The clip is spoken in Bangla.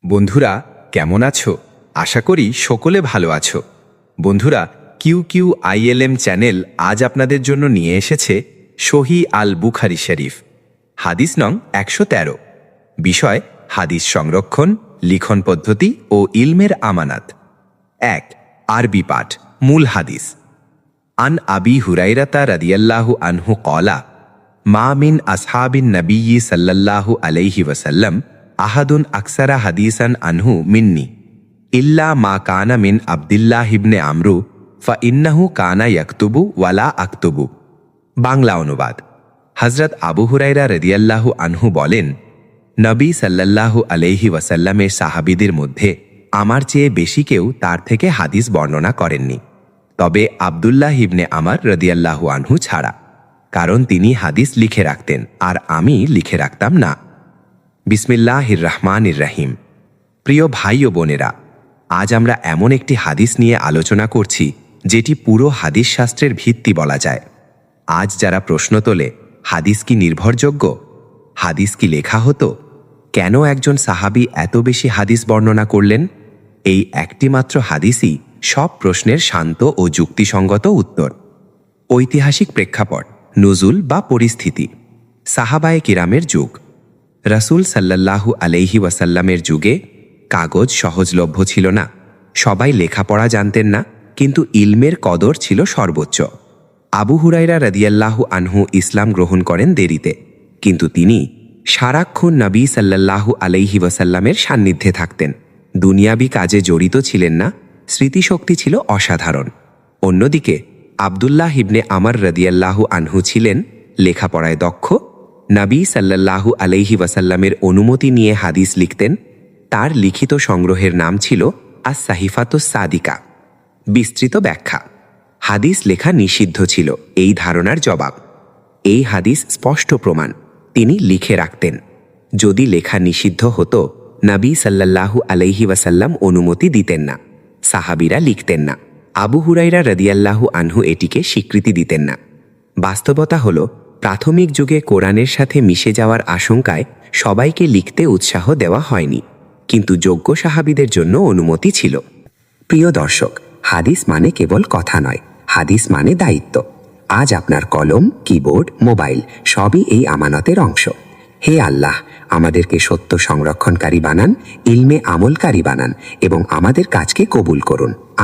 বন্ধুরা কেমন আছো? আশা করি সকলে ভালো আছো। বন্ধুরা, QQILM চ্যানেল আজ আপনাদের জন্য নিয়ে এসেছে সহি আল বুখারী শরীফ, হাদিস নং 113। বিষয় হাদিস সংরক্ষণ, লিখন পদ্ধতি ও ইলমের আমানাত। 1, আরবি পাঠ। মূল হাদিস। আন আবি হুরাইরাতা রাদিয়াল্লাহু আনহু ক্বালা মা মিন আসহাবিন নবিয়্যি সাল্লাল্লাহু আলাইহি ওয়াসাল্লাম আহাদুন আকসারা হাদিসান আনহু মিন্নি ইল্লা মা কানা মিন আবদুল্লাহ ইবনে আমরু ফা ইন্নাহু কানা ইয়াকতুবু ওয়ালা আকতুবু। বাংলা অনুবাদ। হযরত আবু হুরায়রা রাদিয়াল্লাহু আনহু বলেন, নবী সাল্লাল্লাহু আলাইহি ওয়াসাল্লামের সাহাবীদের মধ্যে আমার চেয়ে বেশি কেউ তার থেকে হাদিস বর্ণনা করেননি, তবে আবদুল্লাহ ইবনে আমর রাদিয়াল্লাহু আনহু ছাড়া, কারণ তিনি হাদিস লিখে রাখতেন আর আমি লিখে রাখতাম না। বিসমিল্লাহির রহমানির রহিম। প্রিয় ভাই ও বোনেরা, আজ আমরা এমন একটি হাদিস নিয়ে আলোচনা করছি যেটি পুরো হাদিস শাস্ত্রের ভিত্তি বলা যায়। আজ যারা প্রশ্ন তোলে, হাদিস কি নির্ভরযোগ্য, হাদিস কি লেখা হতো, কেন একজন সাহাবী এত বেশি হাদিস বর্ণনা করলেন, এই একটি মাত্র হাদিসই সব প্রশ্নের শান্ত ও যুক্তিসঙ্গত উত্তর। ঐতিহাসিক প্রেক্ষাপট, নুজুল বা পরিস্থিতি। সাহাবায়ে কিরামের যুগ। রাসূল সাল্লাল্লাহু আলাইহি ওয়াসাল্লামের যুগে কাগজ সহজলভ্য ছিল না, সবাই লেখাপড়া জানতেন না, কিন্তু ইলমের কদর ছিল সর্বোচ্চ। আবু হুরায়রা রাদিয়াল্লাহু আনহু ইসলাম গ্রহণ করেন দেরিতে, কিন্তু তিনি সারাক্ষণ নবী সাল্লাল্লাহু আলাইহি ওয়াসাল্লামের সান্নিধ্যে থাকতেন। দুনিয়াবি কাজে জড়িত ছিলেন না, স্মৃতিশক্তি ছিল অসাধারণ। অন্যদিকে আবদুল্লাহ ইবনে আমর রাদিয়াল্লাহু আনহু ছিলেন লেখাপড়ায় দক্ষ, নবী সাল্লাল্লাহু আলাইহি ওয়াসাল্লামের অনুমতি নিয়ে হাদিস লিখতেন। তার লিখিত সংগ্রহের নাম ছিল আস-সাহিফাতুস সাদিকা। বিস্তৃত ব্যাখ্যা। হাদিস লেখা নিষিদ্ধ ছিল, এই ধারণার জবাব। এই হাদিস স্পষ্ট প্রমাণ, তিনি লিখে রাখতেন। যদি লেখা নিষিদ্ধ হতো, নবী সাল্লাল্লাহু আলাইহি ওয়াসাল্লাম অনুমতি দিতেন না, সাহাবীরা লিখতেন না, আবু হুরায়রা রাদিয়াল্লাহু আনহু এটিকে স্বীকৃতি দিতেন না। বাস্তবতা হল, প্রাথমিক যুগে কোরআনের সাথে মিশে যাওয়ার আশঙ্কায় সবাইকে লিখতে উৎসাহ দেওয়া হয়নি, কিন্তু যোগ্য সাহাবীদের জন্য অনুমতি ছিল। প্রিয় দর্শক, হাদিস মানে কেবল কথা নয়, হাদিস মানে দায়িত্ব। আজ আপনার কলম, কিবোর্ড, মোবাইল সবই এই আমানতের অংশ। হে আল্লাহ, আমাদেরকে সত্য সংরক্ষণকারী বানান, ইলমে আমলকারী বানান এবং আমাদের কাজকে কবুল করুন।